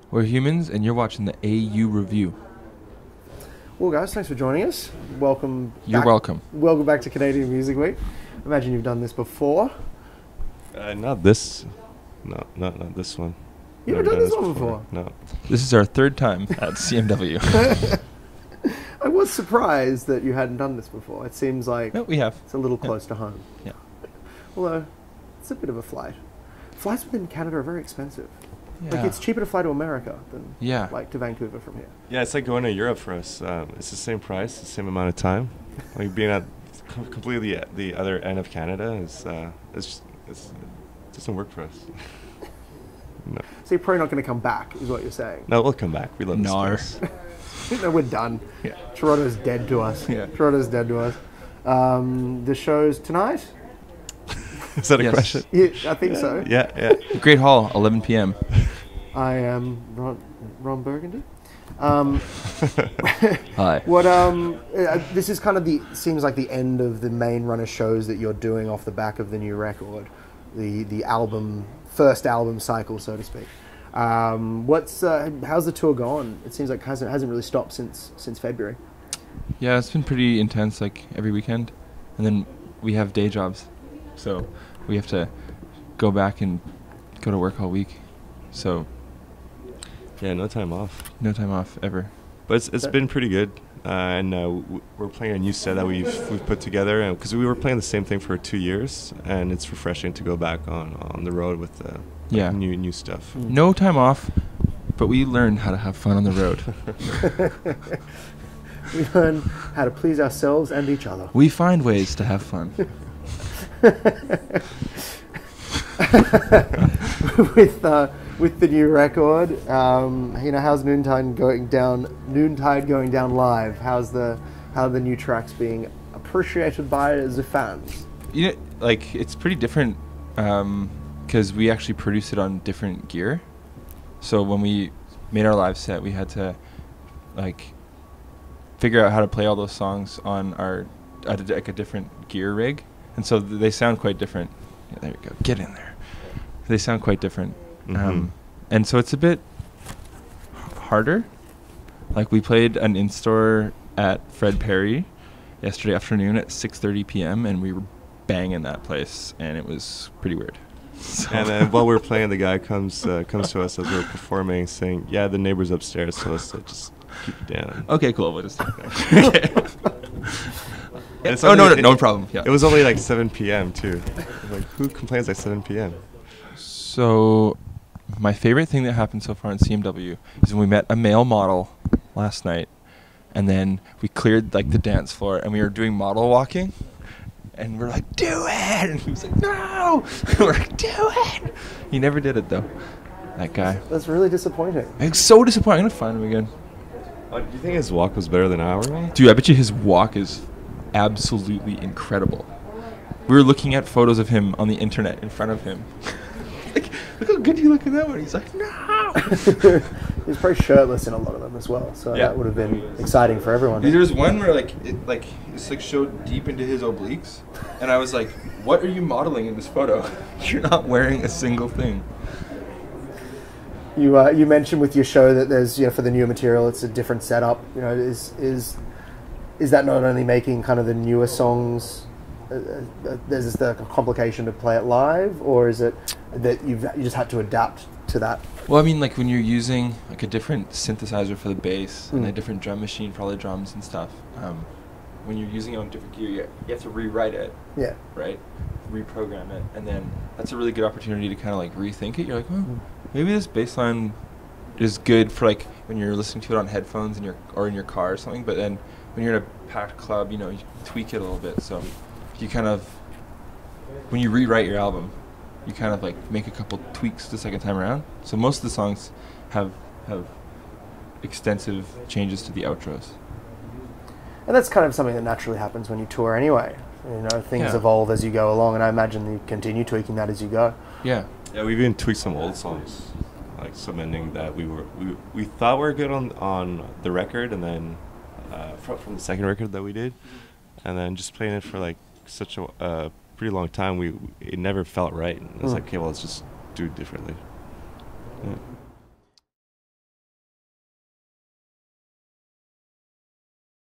We're humans, and you're watching the AU Review. Well, guys, thanks for joining us. Welcome. You're welcome. Welcome back to Canadian Music Week. Imagine you've done this before. Not this. No, not this one. You've never done this one before? No. This is our third time at CMW. I was surprised that you hadn't done this before. It seems like No, we have. it's a little close to home. Yeah. Although, it's a bit of a flight. Flights within Canada are very expensive. Yeah. Like, it's cheaper to fly to America than Yeah. like to Vancouver from here. Yeah, it's like going to Europe for us. It's the same price, the same amount of time. Like being at completely at the other end of Canada it doesn't work for us. No. So you're probably not going to come back, is what you're saying. No, we'll come back. We love this Nar. place. No, we're done. Yeah. Toronto's dead to us. Yeah. Toronto's dead to us. The show's tonight? Is that a Yes. question? Yeah, I think so. Yeah. Great Hall, 11 p.m. I am Ron Burgundy. Hi. This is kind of seems like the end of the main run of shows that you're doing off the back of the new record, the first album cycle, so to speak. How's the tour gone? It seems like hasn't really stopped since February. Yeah, it's been pretty intense, like every weekend. And then we have day jobs. So we have to go back and go to work all week. So Yeah, no time off. no time off ever. But it's been pretty good. And we're playing a new set that we've put together, because we were playing the same thing for 2 years, and it's refreshing to go back on the road with Yeah. new stuff. No time off, but we learned how to have fun on the road. We learn how to please ourselves and each other. We find ways to have fun. With the new record, how's Noontide going down live? How the new tracks being appreciated by the fans? You know, like, it's pretty different because we actually produced it on different gear. So when we made our live set, we had to like figure out how to play all those songs on a different gear rig, and so they sound quite different. Yeah, there you go. Get in there. They sound quite different. And so it's a bit harder. Like, we played an in-store at Fred Perry yesterday afternoon at 6:30 p.m. and we were banging that place, and it was pretty weird. So And then while we were playing, the guy comes to us as we were performing, saying, "Yeah, the neighbor's upstairs, so let's just keep it down." okay, cool. We'll just okay. And it's Oh, only- no problem. Yeah. It was only like 7 p.m. too. Like, who complains at 7 p.m.? So, my favorite thing that happened so far in CMW is when we met a male model last night, and then we cleared like the dance floor, and we were doing model walking, and we're like, "Do it!" And he was like, "No!" We're like, "Do it!" He never did it though. That guy. That's really disappointing. It's so disappointing. I'm gonna find him again. Do you think his walk was better than ours? Dude, I bet you his walk is absolutely incredible. We were looking at photos of him on the internet in front of him. Like, look how good you look in that one. He's like, "No!" He's probably shirtless in a lot of them as well, so Yeah. that would have been exciting for everyone. There's one where it's like showed deep into his obliques, and I was like, "What are you modeling in this photo? You're not wearing a single thing." You mentioned with your show that there's for the newer material, it's a different setup. Is that not only making kind of the newer songs? There's the complication to play it live, or is it that you just had to adapt to that? Well, I mean, like when you're using like a different synthesizer for the bass and a different drum machine for all the drums and stuff, when you're using it on different gear, you have to rewrite it, Yeah. right? Reprogram it, and then that's a really good opportunity to kind of like rethink it. You're like, maybe this bass line is good for like when you're listening to it on headphones in your car or something. But then when you're in a packed club, you tweak it a little bit. So you kind of, when you rewrite your album, you kind of like make a couple tweaks the second time around. So most of the songs have extensive changes to the outros. And that's kind of something that naturally happens when you tour anyway. Things Yeah. evolve as you go along, and I imagine you continue tweaking that as you go. Yeah. Yeah, we've even tweaked some old songs, like some ending that we thought were good on the record, and then from the second record that we did, and then just playing it for like such a pretty long time, it never felt right. And it's like, okay, well, let's just do it differently. Yeah.